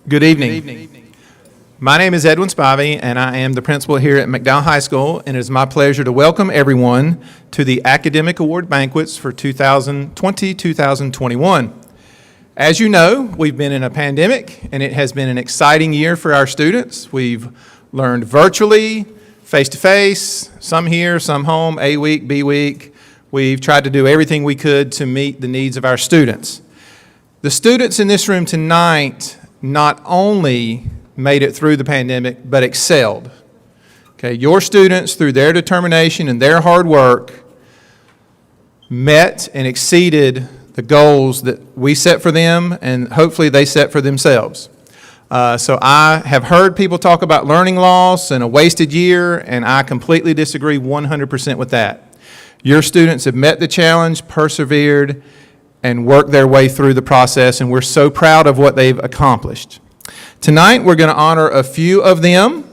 Good evening. My name is Edwin Spivey, and I am the principal here at McDowell High School, and it is my pleasure to welcome everyone to the Academic Award Banquets for 2020-2021. As you know, we've been in a pandemic, and it has been an exciting year for our students. We've learned virtually, face-to-face, some here, some home, A week, B week. We've tried to do everything we could to meet the needs of our students. The students in this room tonight not only made it through the pandemic, but excelled. Okay, your students, through their determination and their hard work, met and exceeded the goals that we set for them, and hopefully they set for themselves. So I have heard people talk about learning loss and a wasted year, and I completely disagree 100% with that. Your students have met the challenge, persevered, and worked their way through the process, and we're so proud of what they've accomplished. Tonight, we're going to honor a few of them.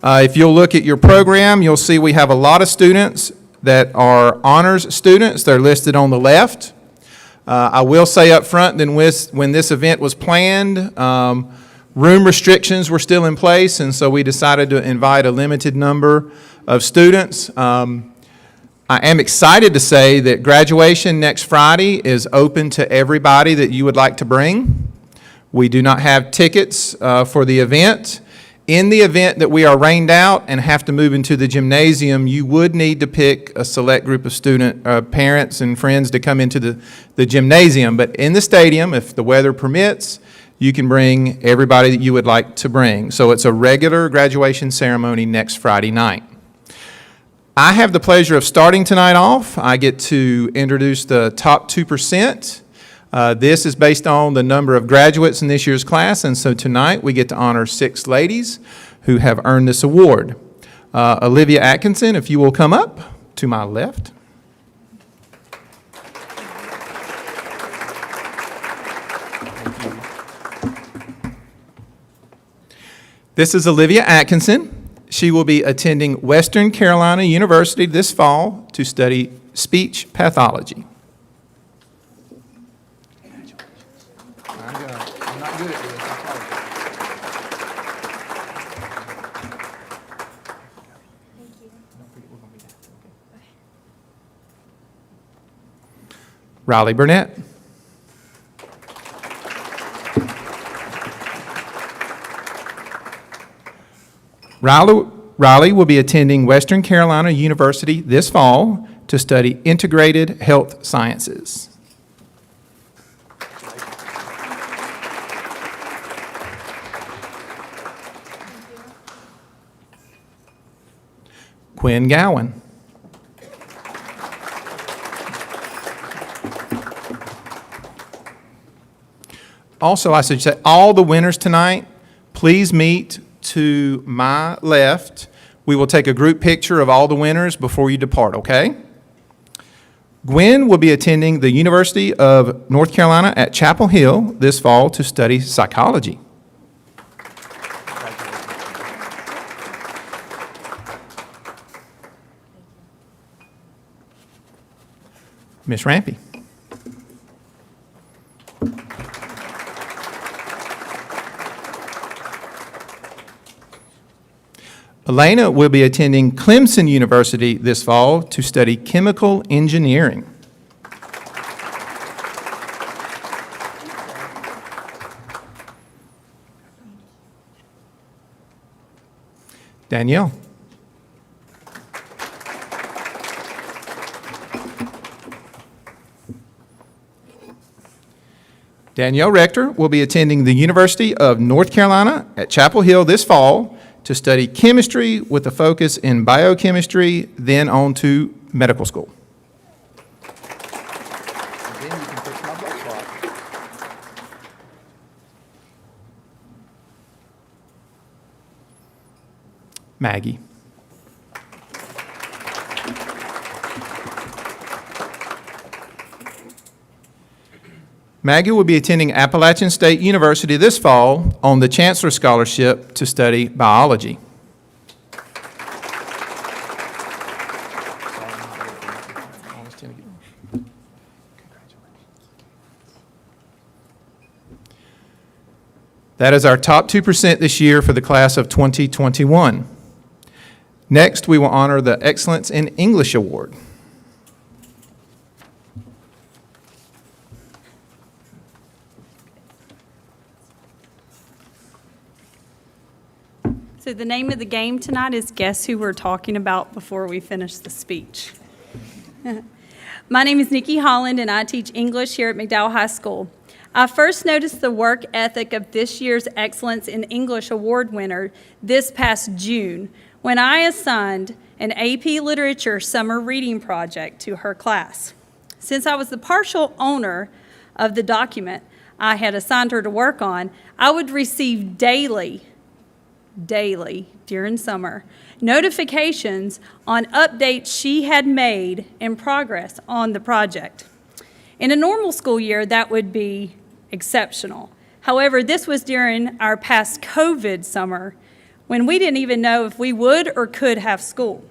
If you'll look at your program, you'll see we have a lot of students that are honors students. They're listed on the left. I will say up front that when this event was planned, room restrictions were still in place, and so we decided to invite a limited number of students. I am excited to say that graduation next Friday is open to everybody that you would like to bring. We do not have tickets for the event. In the event that we are rained out and have to move into the gymnasium, you would need to pick a select group of parents and friends to come into the gymnasium. But in the stadium, if the weather permits, you can bring everybody that you would like to bring. So it's a regular graduation ceremony next Friday night. I have the pleasure of starting tonight off. I get to introduce the top 2%. This is based on the number of graduates in this year's class, and so tonight we get to honor 6 ladies who have earned this award. Olivia Atkinson, if you will come up to my left. This is Olivia Atkinson. She will be attending Western Carolina University this fall to study speech pathology. I'm not good at this. I apologize. Riley Burnett. Riley will be attending Western Carolina University this fall to study integrated health sciences. Quinn Gowan. Also, I should say all the winners tonight, please meet to my left. We will take a group picture of all the winners before you depart, okay? Gwen will be attending the University of North Carolina at Chapel Hill this fall to study psychology. Miss Rampy. Elena will be attending Clemson University this fall to study chemical engineering. Danielle. Danielle Rector will be attending the University of North Carolina at Chapel Hill this fall to study chemistry with a focus in biochemistry, then on to medical school. Then you can pick my blood spot. Maggie. Maggie will be attending Appalachian State University this fall on the Chancellor Scholarship to study biology. That is our top 2% this year for the class of 2021. Next, we will honor the Excellence in English Award. So the name of the game tonight is Guess Who We're Talking About before we finish the speech. My name is Nikki Holland, and I teach English here at McDowell High School. I first noticed the work ethic of this year's Excellence in English Award winner this past June when I assigned an AP Literature summer reading project to her class. Since I was the partial owner of the document I had assigned her to work on, I would receive daily during summer notifications on updates she had made in progress on the project. In a normal school year, that would be exceptional. However, this was during our past COVID summer when we didn't even know if we would or could have school.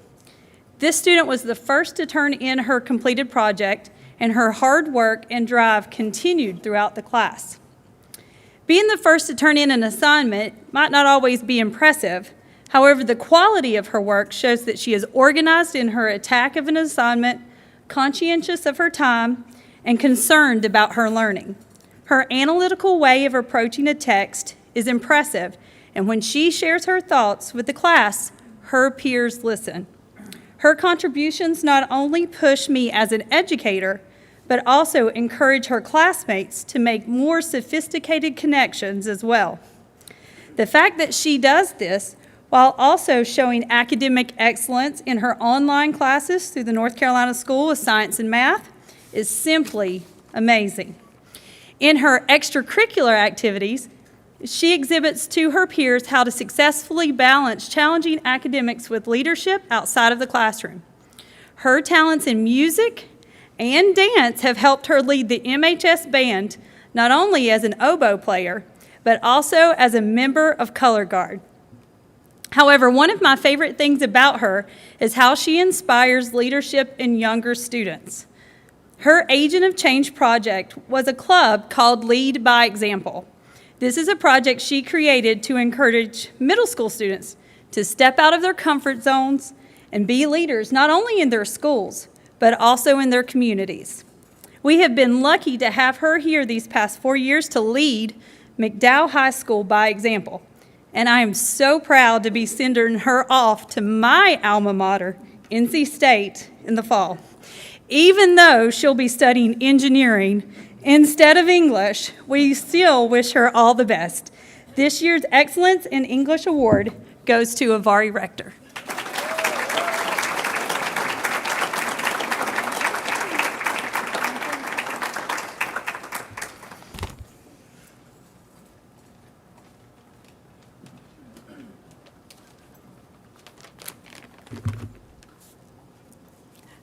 This student was the first to turn in her completed project, and her hard work and drive continued throughout the class. Being the first to turn in an assignment might not always be impressive. However, the quality of her work shows that she is organized in her attack of an assignment, conscientious of her time, and concerned about her learning. Her analytical way of approaching a text is impressive, and when she shares her thoughts with the class, her peers listen. Her contributions not only push me as an educator, but also encourage her classmates to make more sophisticated connections as well. The fact that she does this while also showing academic excellence in her online classes through the North Carolina School of Science and Math is simply amazing. In her extracurricular activities, she exhibits to her peers how to successfully balance challenging academics with leadership outside of the classroom. Her talents in music and dance have helped her lead the MHS band not only as an oboe player, but also as a member of Color Guard. However, one of my favorite things about her is how she inspires leadership in younger students. Her Agent of Change project was a club called Lead by Example. This is a project she created to encourage middle school students to step out of their comfort zones and be leaders not only in their schools, but also in their communities. We have been lucky to have her here these past 4 years to lead McDowell High School by example, and I am so proud to be sending her off to my alma mater, NC State, in the fall. Even though she'll be studying engineering instead of English, we still wish her all the best. This year's Excellence in English Award goes to Avari Rector.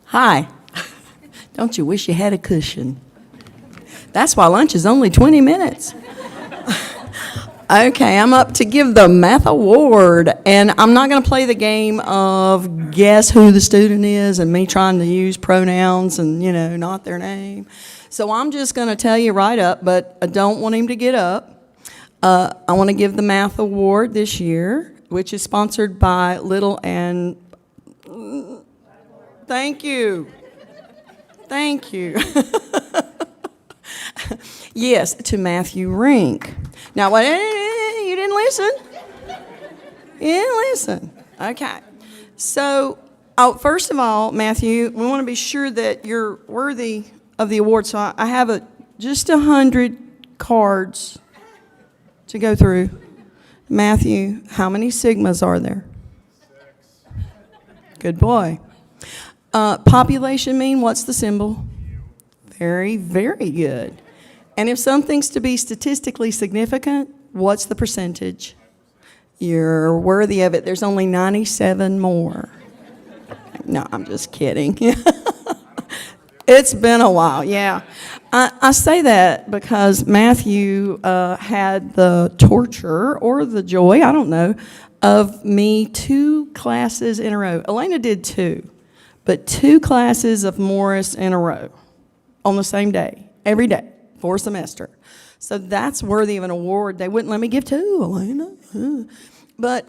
Hi. Don't you wish you had a cushion? That's why lunch is only 20 minutes. Okay, I'm up to give the math award, and I'm not going to play the game of guess who the student is and me trying to use pronouns and, not their name. So I'm just going to tell you right up, but I don't want him to get up. I want to give the math award this year, which is sponsored by Little and... Thank you. Thank you. Yes, to Matthew Rink. Now, what? You didn't listen? You didn't listen. Okay. So, first of all, Matthew, we want to be sure that you're worthy of the award. So I have just 100 cards to go through. Matthew, how many sigmas are there? 6. Good boy. Population mean, what's the symbol? Very, very good. And if something's to be statistically significant, what's the percentage? You're worthy of it. There's only 97 more. No, I'm just kidding. It's been a while, yeah. I say that because Matthew had the torture or the joy, I don't know, of me 2 classes in a row. Elena did 2. But 2 classes of Morris in a row on the same day, every day, for a semester. So that's worthy of an award. They wouldn't let me give two, Elena. But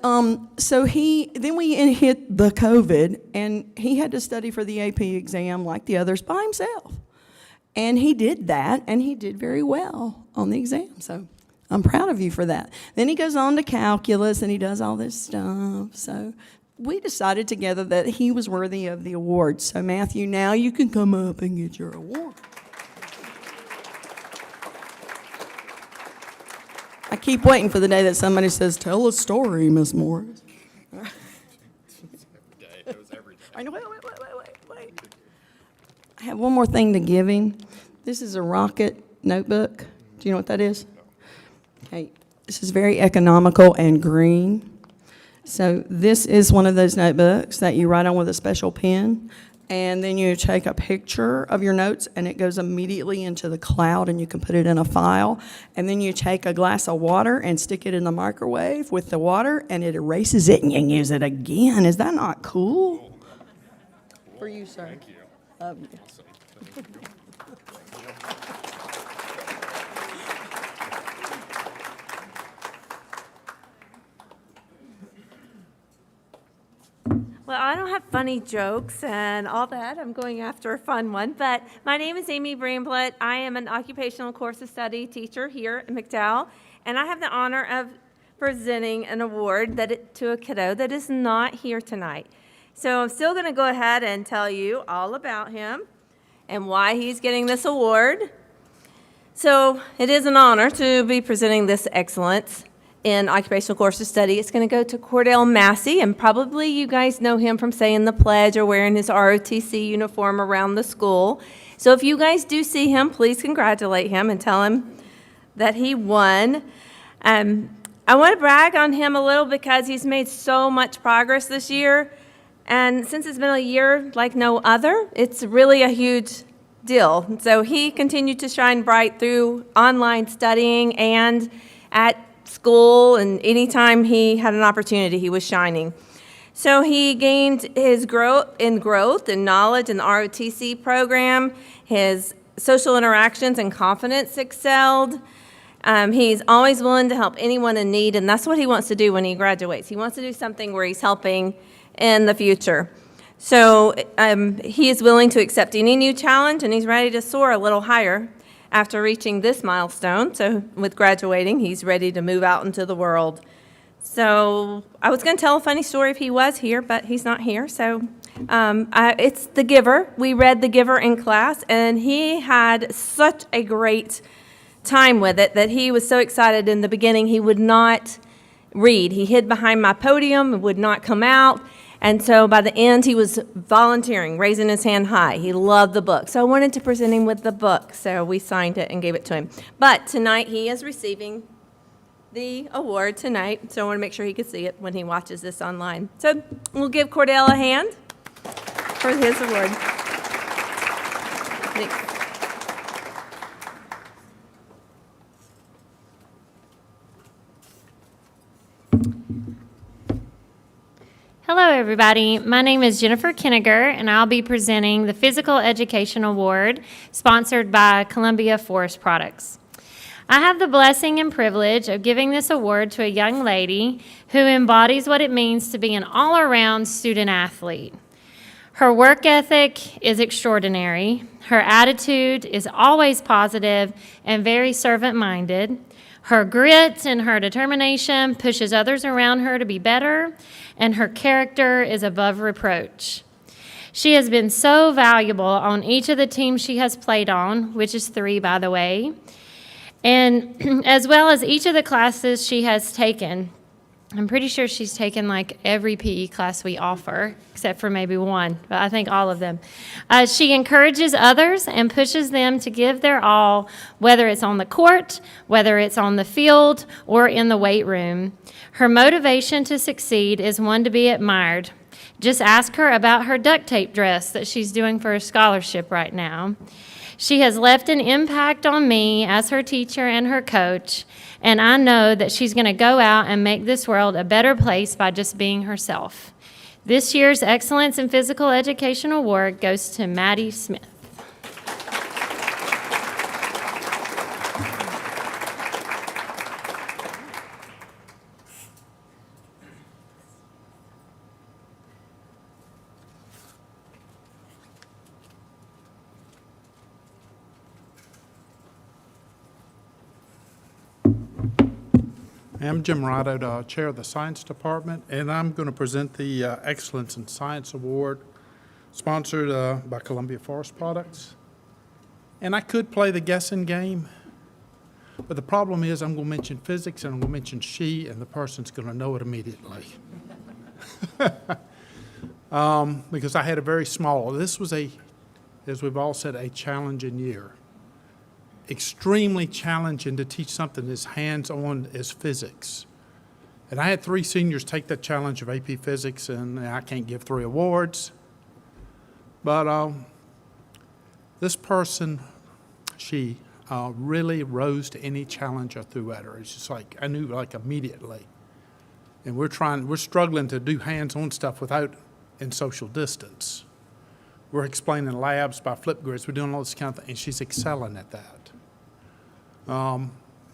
so then we hit the COVID, and he had to study for the AP exam like the others by himself. And he did that, and he did very well on the exam. So I'm proud of you for that. Then he goes on to calculus, and he does all this stuff. So we decided together that he was worthy of the award. So Matthew, now you can come up and get your award. I keep waiting for the day that somebody says, "Tell a story, Miss Morris." I know. Wait. I have one more thing to give him. This is a Rocket notebook. Do you know what that is? Okay. This is very economical and green. So this is one of those notebooks that you write on with a special pen, and then you take a picture of your notes, and it goes immediately into the cloud, and you can put it in a file. And then you take a glass of water and stick it in the microwave with the water, and it erases it, and you can use it again. Is that not cool? For you, sir. Thank you. Love you. Well, I don't have funny jokes and all that. I'm going after a fun one. But my name is Amy Bramblett. I am an occupational course of study teacher here at McDowell, and I have the honor of presenting an award to a kiddo that is not here tonight. So I'm still going to go ahead and tell you all about him and why he's getting this award. So it is an honor to be presenting this excellence in occupational course of study. It's going to go to Cordell Massey, and probably you guys know him from saying the pledge or wearing his ROTC uniform around the school. So if you guys do see him, please congratulate him and tell him that he won. I want to brag on him a little because he's made so much progress this year, and since it's been a year like no other, it's really a huge deal. So he continued to shine bright through online studying and at school, and anytime he had an opportunity, he was shining. So he gained his growth and knowledge in the ROTC program. His social interactions and confidence excelled. He's always willing to help anyone in need, and that's what he wants to do when he graduates. He wants to do something where he's helping in the future. So he is willing to accept any new challenge, and he's ready to soar a little higher after reaching this milestone. So with graduating, he's ready to move out into the world. So I was going to tell a funny story if he was here, but he's not here. So it's The Giver. We read The Giver in class, and he had such a great time with it that he was so excited in the beginning he would not read. He hid behind my podium and would not come out. And so by the end, he was volunteering, raising his hand high. He loved the book. So I wanted to present him with the book. So we signed it and gave it to him. But tonight, he is receiving the award tonight. So I want to make sure he can see it when he watches this online. So we'll give Cordell a hand for his award. Thanks. Hello, everybody. My name is Jennifer Kenniger, and I'll be presenting the Physical Education Award sponsored by Columbia Forest Products. I have the blessing and privilege of giving this award to a young lady who embodies what it means to be an all-around student athlete. Her work ethic is extraordinary. Her attitude is always positive and very servant-minded. Her grit and her determination pushes others around her to be better, and her character is above reproach. She has been so valuable on each of the teams she has played on, which is 3, by the way, and as well as each of the classes she has taken. I'm pretty sure she's taken like every PE class we offer, except for maybe one, but I think all of them. She encourages others and pushes them to give their all, whether it's on the court, whether it's on the field, or in the weight room. Her motivation to succeed is one to be admired. Just ask her about her duct tape dress that she's doing for a scholarship right now. She has left an impact on me as her teacher and her coach, and I know that she's going to go out and make this world a better place by just being herself. This year's Excellence in Physical Education Award goes to Maddie Smith. I'm Jim Rado, the Chair of the Science Department, and I'm going to present the Excellence in Science Award sponsored by Columbia Forest Products. And I could play the guessing game, but the problem is I'm going to mention physics and I'm going to mention she, and the person's going to know it immediately. Because I had a very small, this was as we've all said, a challenging year. Extremely challenging to teach something as hands-on as physics. And I had 3 seniors take that challenge of AP Physics, and I can't give 3 awards. But this person, she really rose to any challenge I threw at her. It's just like, I knew like immediately. And we're struggling to do hands-on stuff without in social distance. We're explaining labs by flip grids. We're doing all this kind of thing, and she's excelling at that.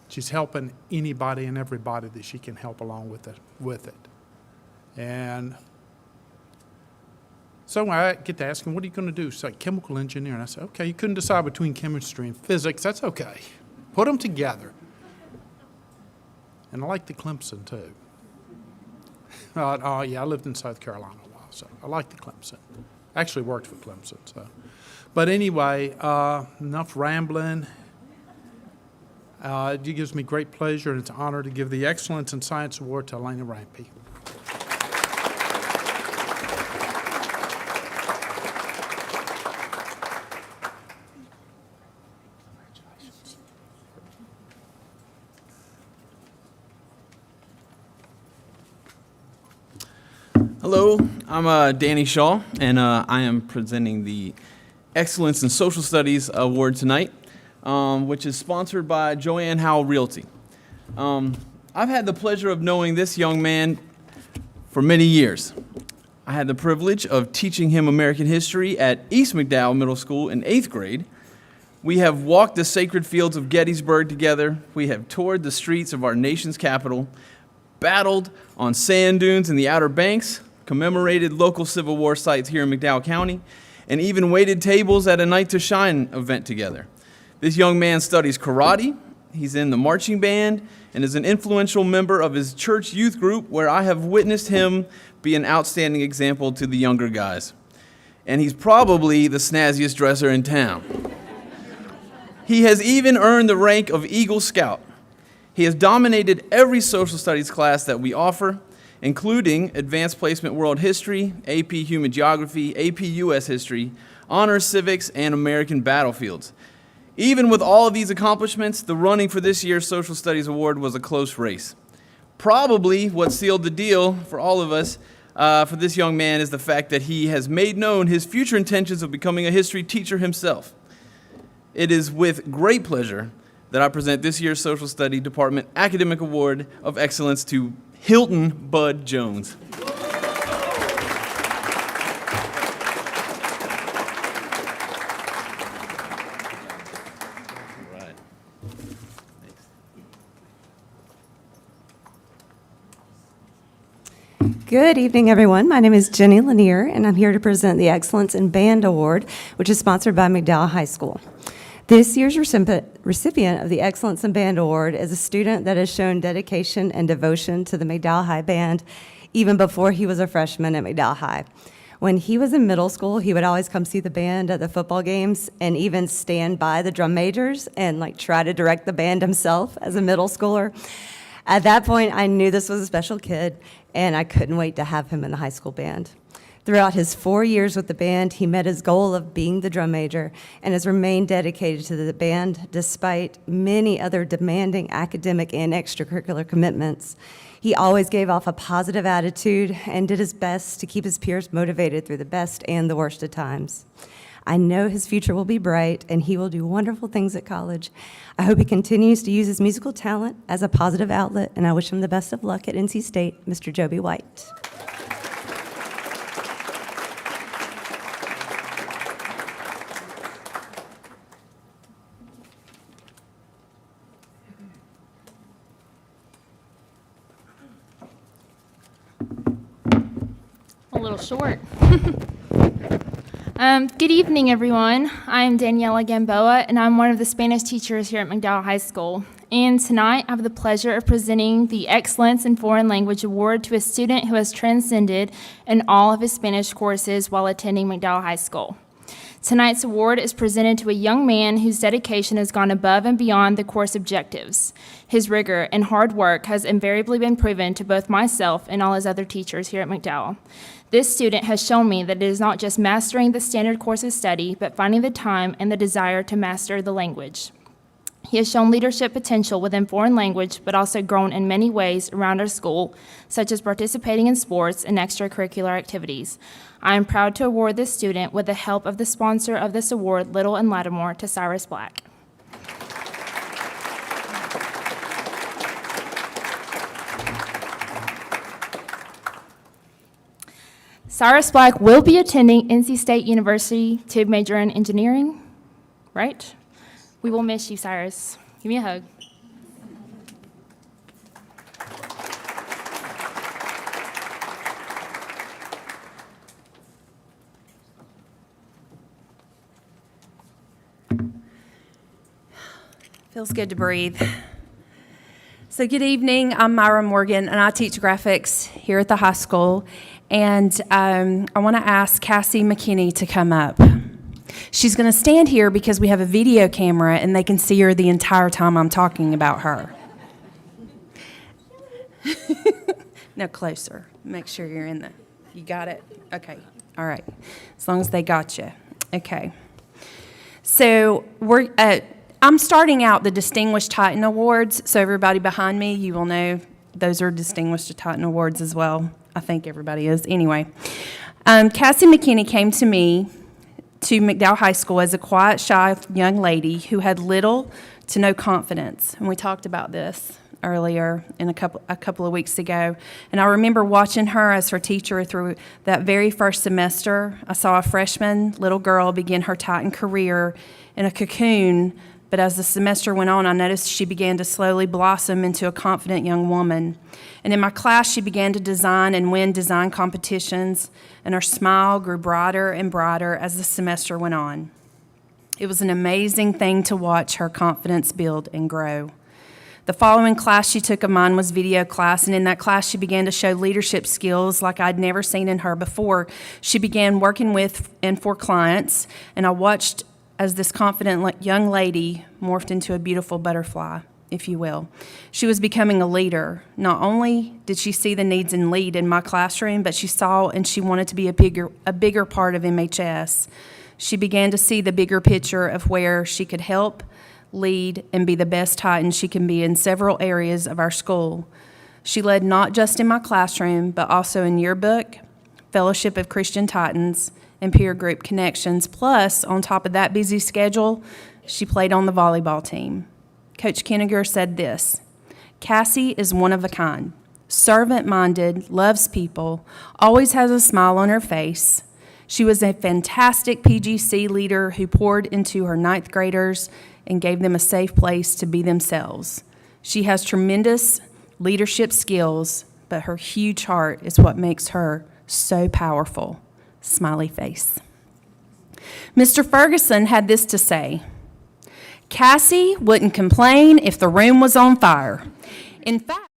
She's helping anybody and everybody that she can help along with it. And so I get to ask him, what are you going to do? She's like, chemical engineer. And I said, okay, you couldn't decide between chemistry and physics. That's okay. Put them together. And I like the Clemson, too. Yeah, I lived in South Carolina a while, so I like the Clemson. Actually worked for Clemson. So, but anyway, enough rambling. It gives me great pleasure, and it's an honor to give the Excellence in Science Award to Elena Rampey. Hello, I'm Danny Shaw, and I am presenting the Excellence in Social Studies Award tonight, which is sponsored by Joanne Howell Realty. I've had the pleasure of knowing this young man for many years. I had the privilege of teaching him American history at East McDowell Middle School in 8th grade. We have walked the sacred fields of Gettysburg together. We have toured the streets of our nation's capital, battled on sand dunes in the Outer Banks, commemorated local Civil War sites here in McDowell County, and even waited tables at a Night to Shine event together. This young man studies karate, he's in the marching band, and is an influential member of his church youth group where I have witnessed him be an outstanding example to the younger guys. And he's probably the snazziest dresser in town. He has even earned the rank of Eagle Scout. He has dominated every social studies class that we offer, including Advanced Placement World History, AP Human Geography, AP US History, Honors Civics, and American Battlefields. Even with all of these accomplishments, the running for this year's Social Studies Award was a close race. Probably what sealed the deal for all of us for this young man is the fact that he has made known his future intentions of becoming a history teacher himself. It is with great pleasure that I present this year's Social Study Department Academic Award of Excellence to Hilton Bud Jones. Good evening, everyone. My name is Jenny Lanier, and I'm here to present the Excellence in Band Award, which is sponsored by McDowell High School. This year's recipient of the Excellence in Band Award is a student that has shown dedication and devotion to the McDowell High Band even before he was a freshman at McDowell High. When he was in middle school, he would always come see the band at the football games and even stand by the drum majors and try to direct the band himself as a middle schooler. At that point, I knew this was a special kid, and I couldn't wait to have him in the high school band. Throughout his 4 years with the band, he met his goal of being the drum major and has remained dedicated to the band despite many other demanding academic and extracurricular commitments. He always gave off a positive attitude and did his best to keep his peers motivated through the best and the worst of times. I know his future will be bright and he will do wonderful things at college. I hope he continues to use his musical talent as a positive outlet, and I wish him the best of luck at NC State, Mr. Joby White. A little short. Good evening, everyone. I'm Daniela Gamboa, and I'm one of the Spanish teachers here at McDowell High School. And tonight, I have the pleasure of presenting the Excellence in Foreign Language Award to a student who has transcended in all of his Spanish courses while attending McDowell High School. Tonight's award is presented to a young man whose dedication has gone above and beyond the course objectives. His rigor and hard work has invariably been proven to both myself and all his other teachers here at McDowell. This student has shown me that it is not just mastering the standard course of study, but finding the time and the desire to master the language. He has shown leadership potential within foreign language, but also grown in many ways around our school, such as participating in sports and extracurricular activities. I am proud to award this student with the help of the sponsor of this award, Little and Lattimore, to Cyrus Black. Cyrus Black will be attending NC State University to major in engineering, right? We will miss you, Cyrus. Give me a hug. Feels good to breathe. So good evening, I'm Myra Morgan, and I teach graphics here at the high school. And I want to ask Cassie McKinney to come up. She's going to stand here because we have a video camera and they can see her the entire time I'm talking about her. No, closer. Make sure you're in the, you got it? Okay, all right. As long as they got you. Okay. So I'm starting out the Distinguished Titan Awards, so everybody behind me, you will know those are Distinguished Titan Awards as well. I think everybody is. Anyway, Cassie McKinney came to me to McDowell High School as a quiet, shy young lady who had little to no confidence. And we talked about this earlier in a couple of weeks ago. And I remember watching her as her teacher through that very first semester. I saw a freshman little girl begin her Titan career in a cocoon, but as the semester went on, I noticed she began to slowly blossom into a confident young woman. And in my class, she began to design and win design competitions, and her smile grew brighter and brighter as the semester went on. It was an amazing thing to watch her confidence build and grow. The following class she took of mine was video class, and in that class she began to show leadership skills like I'd never seen in her before. She began working with and for clients, and I watched as this confident young lady morphed into a beautiful butterfly, if you will. She was becoming a leader. Not only did she see the needs and lead in my classroom, but she saw and she wanted to be a bigger part of MHS. She began to see the bigger picture of where she could help, lead, and be the best Titan she can be in several areas of our school. She led not just in my classroom, but also in yearbook, Fellowship of Christian Titans, and peer group connections. Plus, on top of that busy schedule, she played on the volleyball team. Coach Kenniger said this: Cassie is one of a kind, servant-minded, loves people, always has a smile on her face. She was a fantastic PGC leader who poured into her ninth graders and gave them a safe place to be themselves. She has tremendous leadership skills, but her huge heart is what makes her so powerful. Smiley face. Mr. Ferguson had this to say: Cassie wouldn't complain if the room was on fire. In fact,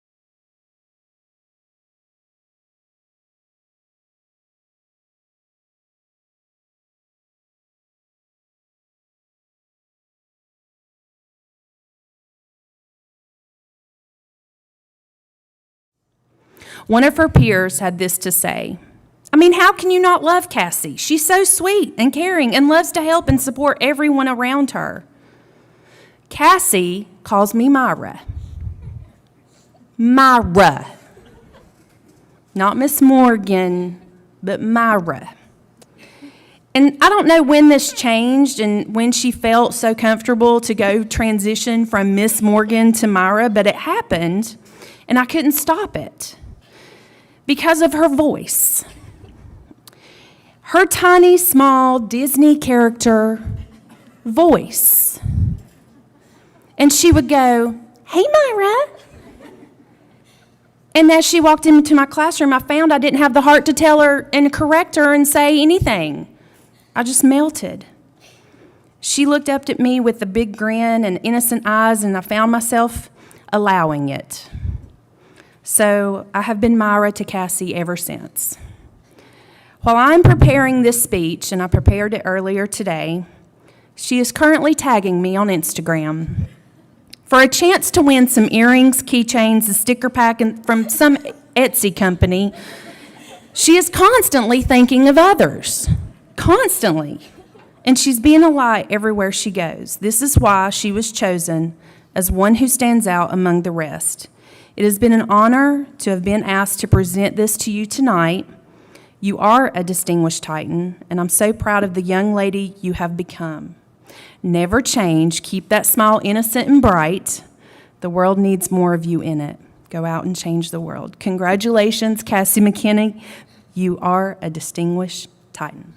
one of her peers had this to say: I mean, how can you not love Cassie? She's so sweet and caring and loves to help and support everyone around her. Cassie calls me Myra. Myra. Not Miss Morgan, but Myra. And I don't know when this changed and when she felt so comfortable to go transition from Miss Morgan to Myra, but it happened, and I couldn't stop it because of her voice. Her tiny, small Disney character voice. And she would go, "Hey, Myra." And as she walked into my classroom, I found I didn't have the heart to tell her and correct her and say anything. I just melted. She looked up at me with a big grin and innocent eyes, and I found myself allowing it. So I have been Myra to Cassie ever since. While I'm preparing this speech, and I prepared it earlier today, she is currently tagging me on Instagram for a chance to win some earrings, keychains, a sticker pack from some Etsy company. She is constantly thinking of others, constantly. And she's being a light everywhere she goes. This is why she was chosen as one who stands out among the rest. It has been an honor to have been asked to present this to you tonight. You are a distinguished Titan, and I'm so proud of the young lady you have become. Never change. Keep that smile innocent and bright. The world needs more of you in it. Go out and change the world. Congratulations, Cassie McKinney. You are a distinguished Titan.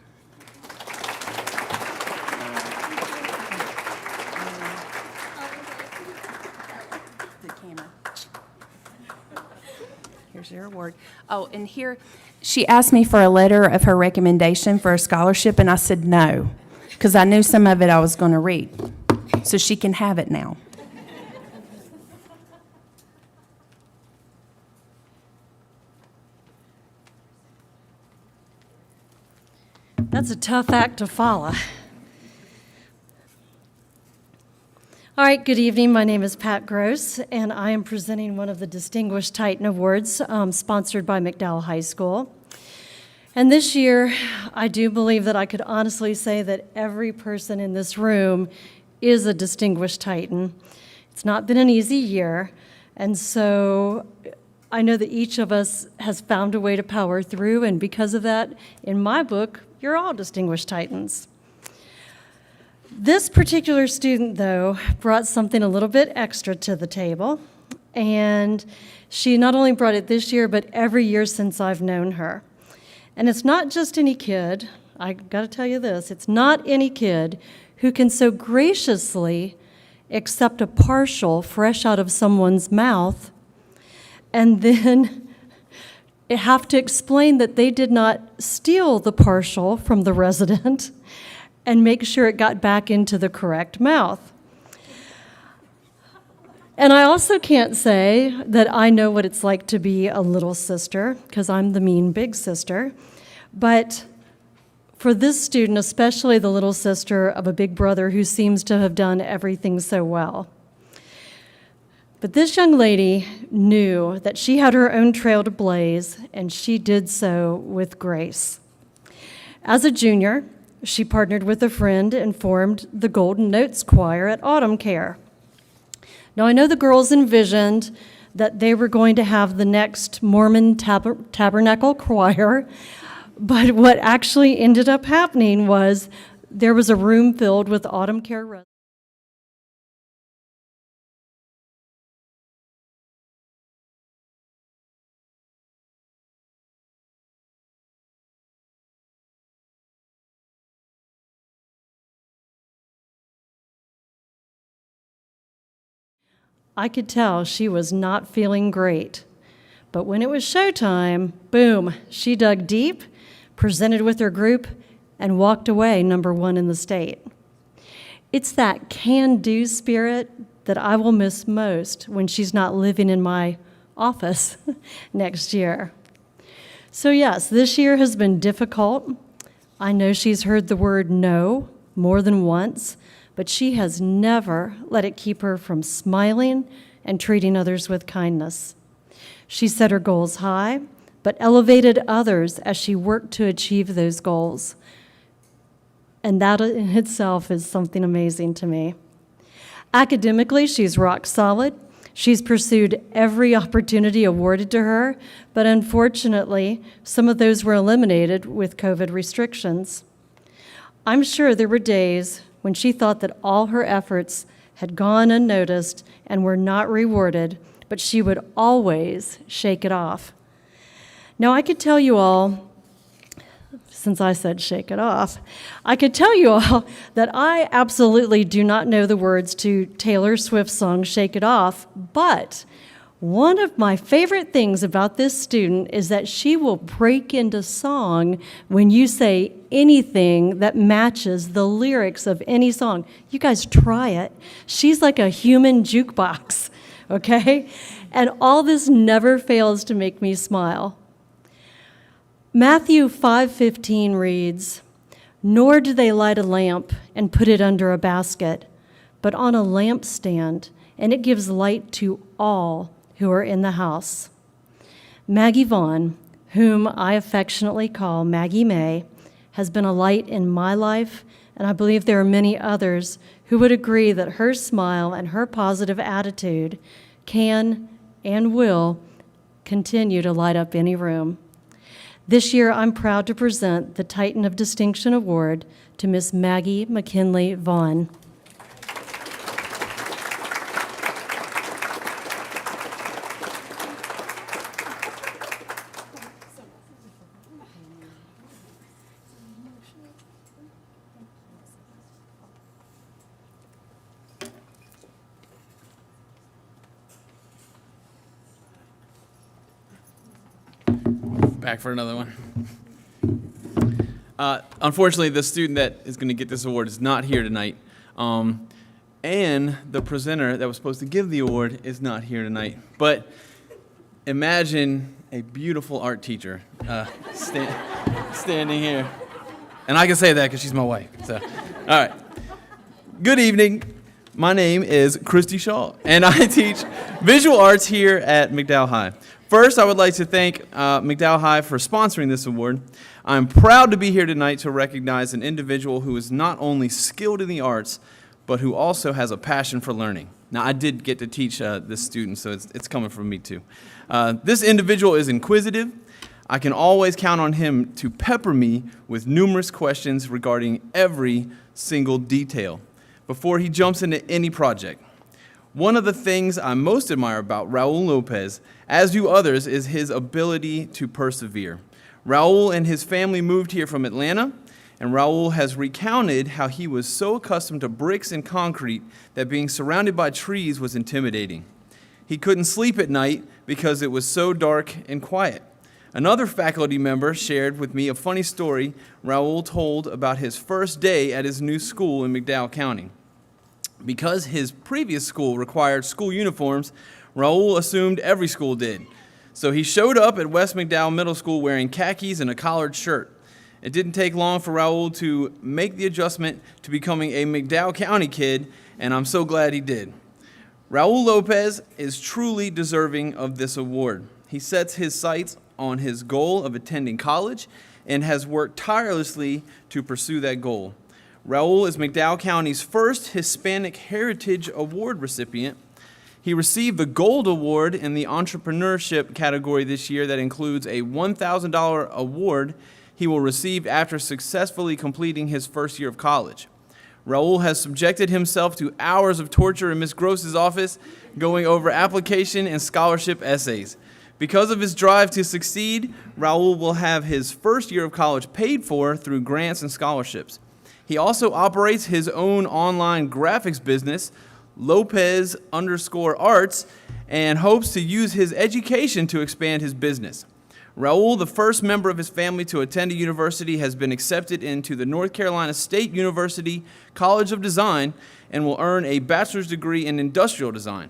Here's your award. Oh, and here, she asked me for a letter of her recommendation for a scholarship, and I said no, because I knew some of it I was going to read. So she can have it now. That's a tough act to follow. All right, good evening. My name is Pat Gross, and I am presenting one of the Distinguished Titan Awards sponsored by McDowell High School. And this year, I do believe that I could honestly say that every person in this room is a Distinguished Titan. It's not been an easy year, and so I know that each of us has found a way to power through, and because of that, in my book, you're all Distinguished Titans. This particular student, though, brought something a little bit extra to the table, and she not only brought it this year, but every year since I've known her. And it's not just any kid, I gotta tell you this, it's not any kid who can so graciously accept a partial fresh out of someone's mouth and then have to explain that they did not steal the partial from the resident and make sure it got back into the correct mouth. And I also can't say that I know what it's like to be a little sister, because I'm the mean big sister. But for this student, especially the little sister of a big brother who seems to have done everything so well. But this young lady knew that she had her own trail to blaze, and she did so with grace. As a junior, she partnered with a friend and formed the Golden Notes Choir at Autumn Care. Now, I know the girls envisioned that they were going to have the next Mormon Tabernacle Choir, but what actually ended up happening was there was a room filled with Autumn Care residents. I could tell she was not feeling great. But when it was showtime, boom, she dug deep, presented with her group, and walked away #1 in the state. It's that can-do spirit that I will miss most when she's not living in my office next year. So yes, this year has been difficult. I know she's heard the word no more than once, but she has never let it keep her from smiling and treating others with kindness. She set her goals high, but elevated others as she worked to achieve those goals. And that in itself is something amazing to me. Academically, she's rock solid. She's pursued every opportunity awarded to her, but unfortunately, some of those were eliminated with COVID restrictions. I'm sure there were days when she thought that all her efforts had gone unnoticed and were not rewarded, but she would always shake it off. Now, I could tell you all, since I said shake it off, I could tell you all that I absolutely do not know the words to Taylor Swift's song, Shake It Off, but One of my favorite things about this student is that she will break into song when you say anything that matches the lyrics of any song. You guys try it. She's like a human jukebox, okay? And all this never fails to make me smile. Matthew 5:15 reads, "Nor do they light a lamp and put it under a basket, but on a lampstand, and it gives light to all who are in the house." Maggie Vaughn, whom I affectionately call Maggie May, has been a light in my life, and I believe there are many others who would agree that her smile and her positive attitude can and will continue to light up any room. This year, I'm proud to present the Titan of Distinction Award to Miss Maggie McKinley Vaughn. Back for another one. Unfortunately, the student that is going to get this award is not here tonight. And the presenter that was supposed to give the award is not here tonight. But imagine a beautiful art teacher standing here. And I can say that because she's my wife. So, all right. Good evening. My name is Christy Shaw, and I teach visual arts here at McDowell High. First, I would like to thank McDowell High for sponsoring this award. I'm proud to be here tonight to recognize an individual who is not only skilled in the arts, but who also has a passion for learning. Now, I did get to teach this student, so it's coming from me too. This individual is inquisitive. I can always count on him to pepper me with numerous questions regarding every single detail before he jumps into any project. One of the things I most admire about Raul Lopez, as do others, is his ability to persevere. Raul and his family moved here from Atlanta, and Raul has recounted how he was so accustomed to bricks and concrete that being surrounded by trees was intimidating. He couldn't sleep at night because it was so dark and quiet. Another faculty member shared with me a funny story Raul told about his first day at his new school in McDowell County. Because his previous school required school uniforms, Raul assumed every school did. So he showed up at West McDowell Middle School wearing khakis and a collared shirt. It didn't take long for Raul to make the adjustment to becoming a McDowell County kid, and I'm so glad he did. Raul Lopez is truly deserving of this award. He sets his sights on his goal of attending college and has worked tirelessly to pursue that goal. Raul is McDowell County's first Hispanic Heritage Award recipient. He received the Gold Award in the entrepreneurship category this year that includes a $1,000 award he will receive after successfully completing his first year of college. Raul has subjected himself to hours of torture in Ms. Gross's office, going over application and scholarship essays. Because of his drive to succeed, Raul will have his first year of college paid for through grants and scholarships. He also operates his own online graphics business, Lopez_Arts, and hopes to use his education to expand his business. Raul, the first member of his family to attend a university, has been accepted into the North Carolina State University College of Design and will earn a bachelor's degree in industrial design.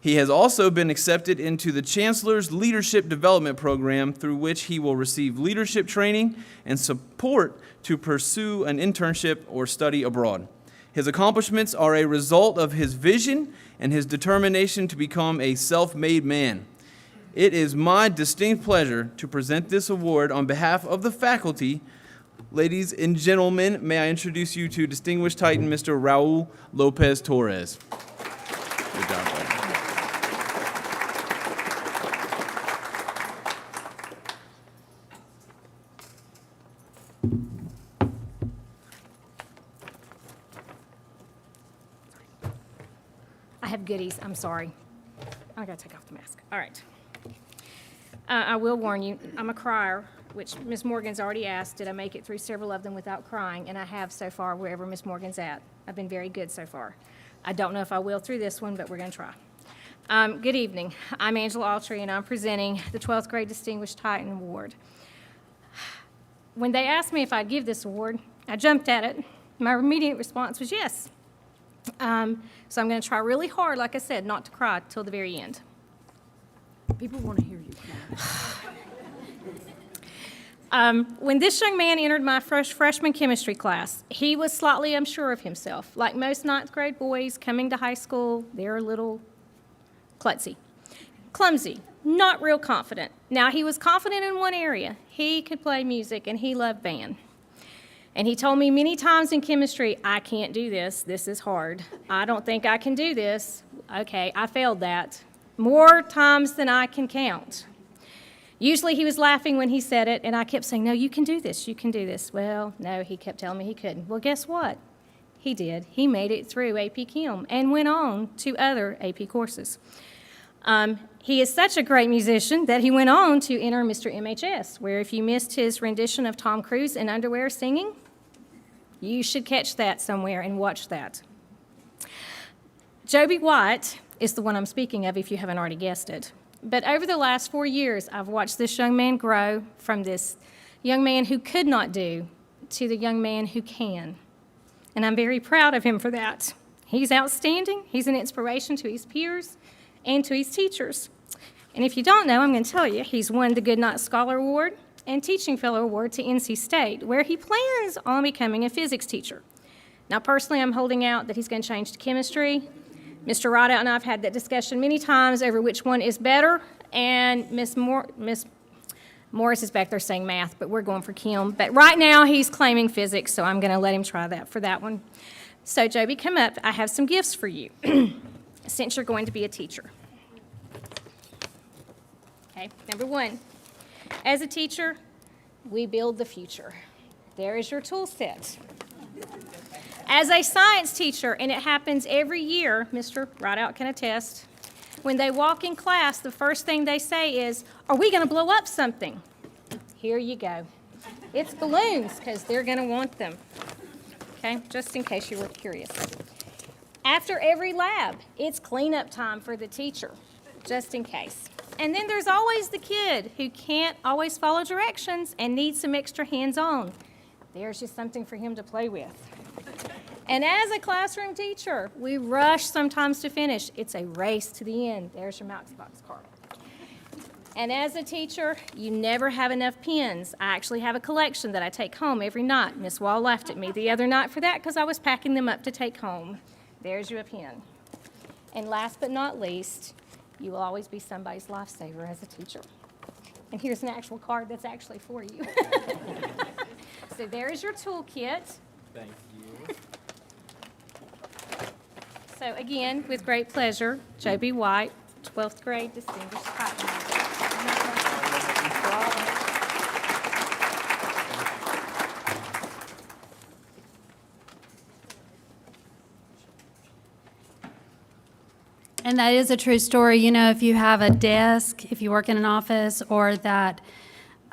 He has also been accepted into the Chancellor's Leadership Development Program, through which he will receive leadership training and support to pursue an internship or study abroad. His accomplishments are a result of his vision and his determination to become a self-made man. It is my distinct pleasure to present this award on behalf of the faculty. Ladies and gentlemen, may I introduce you to Distinguished Titan, Mr. Raul Lopez Torres. Good job, buddy. I have goodies, I'm sorry. I gotta take off the mask. All right. I will warn you, I'm a crier, which Ms. Morgan's already asked, did I make it through several of them without crying? And I have so far, wherever Ms. Morgan's at. I've been very good so far. I don't know if I will through this one, but we're gonna try. Good evening. I'm Angela Autry, and I'm presenting the 12th Grade Distinguished Titan Award. When they asked me if I'd give this award, I jumped at it. My immediate response was yes. So I'm going to try really hard, like I said, not to cry till the very end. People want to hear you cry. When this young man entered my freshman chemistry class, he was slightly unsure of himself. Like most ninth grade boys coming to high school, they're a little klutzy, clumsy, not real confident. Now, he was confident in one area. He could play music, and he loved band. And he told me many times in chemistry, I can't do this. This is hard. I don't think I can do this. Okay, I failed that more times than I can count. Usually he was laughing when he said it, and I kept saying, no, you can do this, you can do this. Well, no, he kept telling me he couldn't. Well, guess what? He did. He made it through AP Chem and went on to other AP courses. He is such a great musician that he went on to enter Mr. MHS, where if you missed his rendition of Tom Cruise in underwear singing, you should catch that somewhere and watch that. Joby White is the one I'm speaking of, if you haven't already guessed it. But over the last 4 years, I've watched this young man grow from this young man who could not do to the young man who can. And I'm very proud of him for that. He's outstanding. He's an inspiration to his peers and to his teachers. And if you don't know, I'm going to tell you, he's won the Goodnight Scholar Award and Teaching Fellow Award to NC State, where he plans on becoming a physics teacher. Now, personally, I'm holding out that he's going to change to chemistry. Mr. Rideout and I have had that discussion many times over which one is better, and Miss Morris is back there saying math, but we're going for chem. But right now, he's claiming physics, so I'm going to let him try that for that one. So, Joby, come up. I have some gifts for you, since you're going to be a teacher. Okay, number one, as a teacher, we build the future. There is your tool set. As a science teacher, and it happens every year, Mr. Rideout can attest, when they walk in class, the first thing they say is, are we going to blow up something? Here you go. It's balloons, because they're going to want them. Okay, just in case you were curious. After every lab, it's cleanup time for the teacher, just in case. And then there's always the kid who can't always follow directions and needs some extra hands-on. There's just something for him to play with. And as a classroom teacher, we rush sometimes to finish. It's a race to the end. There's your Matchbox card. And as a teacher, you never have enough pens. I actually have a collection that I take home every night. Miss Wall laughed at me the other night for that because I was packing them up to take home. There's your pen. And last but not least, you will always be somebody's lifesaver as a teacher. And here's an actual card that's actually for you. So there is your toolkit. Thank you. So again, with great pleasure, Joby White, 12th grade Distinguished Titan. And that is a true story. You know, if you have a desk, if you work in an office, or that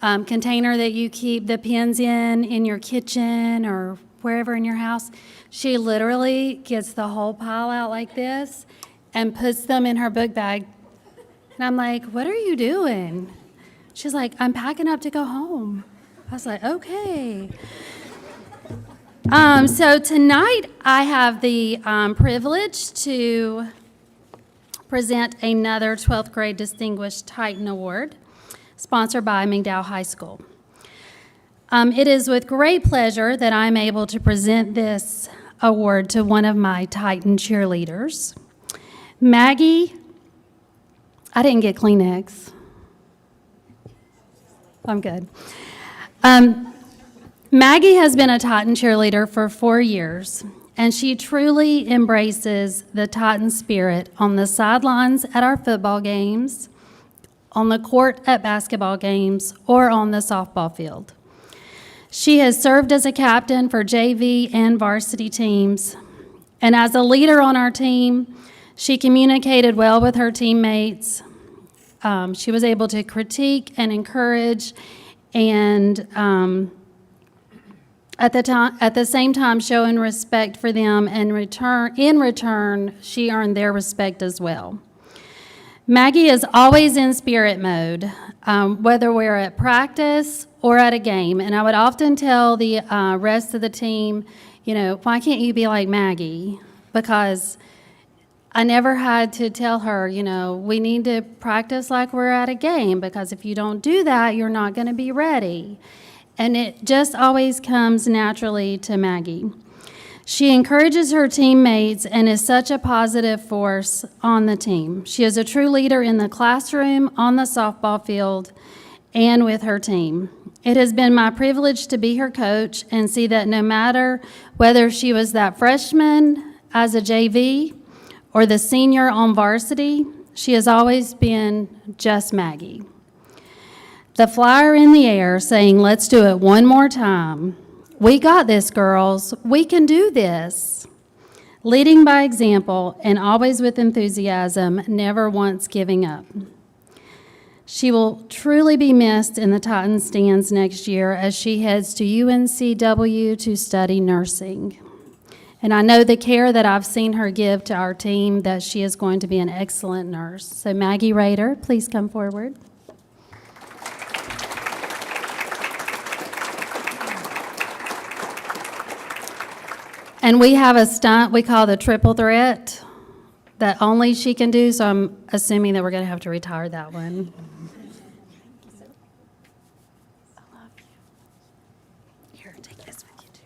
container that you keep the pens in your kitchen or wherever in your house, she literally gets the whole pile out like this and puts them in her book bag. And I'm like, what are you doing? She's like, I'm packing up to go home. I was like, okay. So tonight I have the privilege to present another 12th grade Distinguished Titan Award, sponsored by McDowell High School. It is with great pleasure that I'm able to present this award to one of my Titan cheerleaders. Maggie, I didn't get Kleenex. I'm good. Maggie has been a Titan cheerleader for 4 years, and she truly embraces the Titan spirit on the sidelines at our football games, on the court at basketball games, or on the softball field. She has served as a captain for JV and varsity teams, and as a leader on our team, she communicated well with her teammates. She was able to critique and encourage, and at the same time showing respect for them, and in return, she earned their respect as well. Maggie is always in spirit mode, whether we're at practice or at a game. And I would often tell the rest of the team, why can't you be like Maggie? Because I never had to tell her, we need to practice like we're at a game, because if you don't do that, you're not going to be ready. And it just always comes naturally to Maggie. She encourages her teammates and is such a positive force on the team. She is a true leader in the classroom, on the softball field, and with her team. It has been my privilege to be her coach and see that no matter whether she was that freshman as a JV or the senior on varsity, she has always been just Maggie. The flyer in the air saying, "Let's do it one more time. We got this, girls. We can do this." Leading by example and always with enthusiasm, never once giving up. She will truly be missed in the Titan stands next year as she heads to UNCW to study nursing. And I know the care that I've seen her give to our team, that she is going to be an excellent nurse. So Maggie Rader, please come forward. And we have a stunt we call the triple threat that only she can do, so I'm assuming that we're going to have to retire that one. I love you. Here, take this with you too.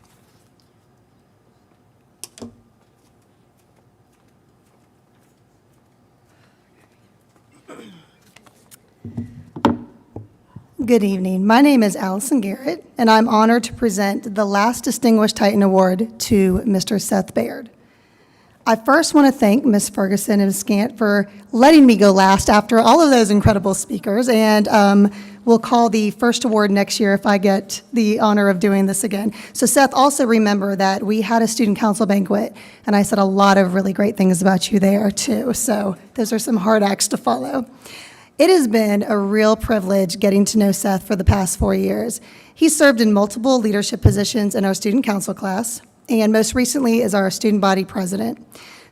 Good evening. My name is Allison Garrett, and I'm honored to present the last Distinguished Titan Award to Mr. Seth Baird. I first want to thank Ms. Ferguson and Ms. Gant for letting me go last after all of those incredible speakers, and we'll call the first award next year if I get the honor of doing this again. So Seth, also remember that we had a student council banquet, and I said a lot of really great things about you there too, so those are some hard acts to follow. It has been a real privilege getting to know Seth for the past 4 years. He served in multiple leadership positions in our student council class, and most recently is our student body president.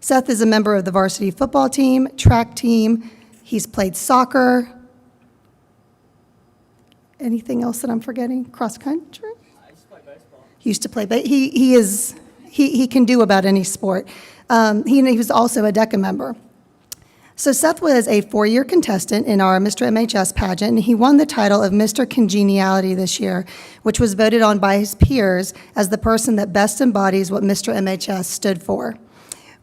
Seth is a member of the varsity football team, track team. He's played soccer. Anything else that I'm forgetting? Cross country? I used to play baseball. He used to play he can do about any sport. He was also a DECA member. So Seth was a 4-year contestant in our Mr. MHS pageant, and he won the title of Mr. Congeniality this year, which was voted on by his peers as the person that best embodies what Mr. MHS stood for.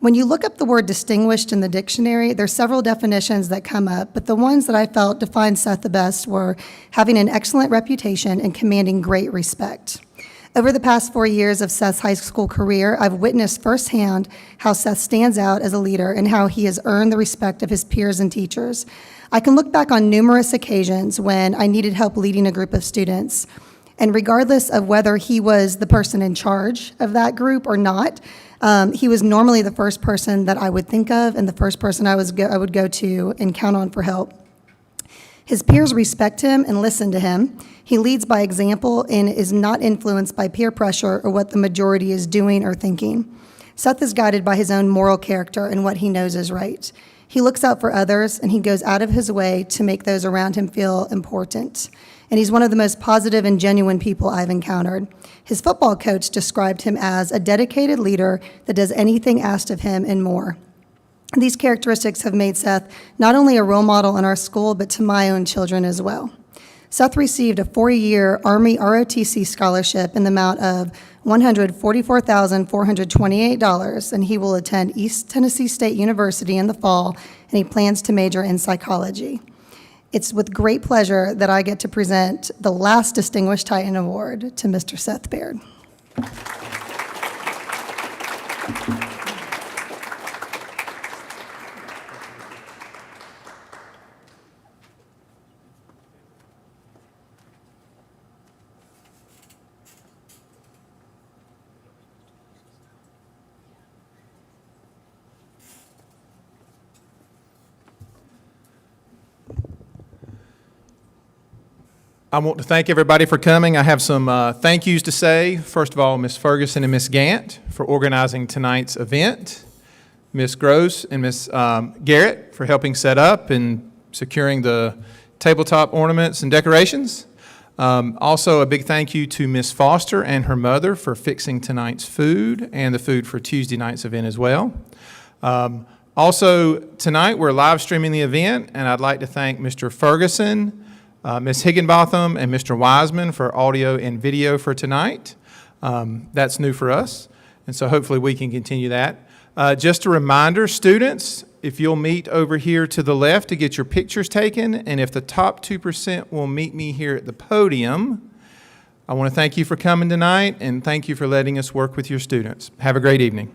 When you look up the word distinguished in the dictionary, there's several definitions that come up, but the ones that I felt defined Seth the best were having an excellent reputation and commanding great respect. Over the past 4 years of Seth's high school career, I've witnessed firsthand how Seth stands out as a leader and how he has earned the respect of his peers and teachers. I can look back on numerous occasions when I needed help leading a group of students, and regardless of whether he was the person in charge of that group or not, he was normally the first person that I would think of and the first person I would go to and count on for help. His peers respect him and listen to him. He leads by example and is not influenced by peer pressure or what the majority is doing or thinking. Seth is guided by his own moral character and what he knows is right. He looks out for others, and he goes out of his way to make those around him feel important. And he's one of the most positive and genuine people I've encountered. His football coach described him as a dedicated leader that does anything asked of him and more. These characteristics have made Seth not only a role model in our school, but to my own children as well. Seth received a 4-year Army ROTC scholarship in the amount of $144,428, and he will attend East Tennessee State University in the fall, and he plans to major in psychology. It's with great pleasure that I get to present the last Distinguished Titan Award to Mr. Seth Baird. I want to thank everybody for coming. I have some thank yous to say. First of all, Ms. Ferguson and Ms. Gant for organizing tonight's event. Ms. Gross and Ms. Garrett for helping set up and securing the tabletop ornaments and decorations. Also, a big thank you to Ms. Foster and her mother for fixing tonight's food and the food for Tuesday night's event as well. Also, tonight we're live streaming the event, and I'd like to thank Mr. Ferguson, Ms. Higginbotham, and Mr. Wiseman for audio and video for tonight. That's new for us, and so hopefully we can continue that. Just a reminder, students, if you'll meet over here to the left to get your pictures taken, and if the top 2% will meet me here at the podium, I want to thank you for coming tonight, and thank you for letting us work with your students. Have a great evening.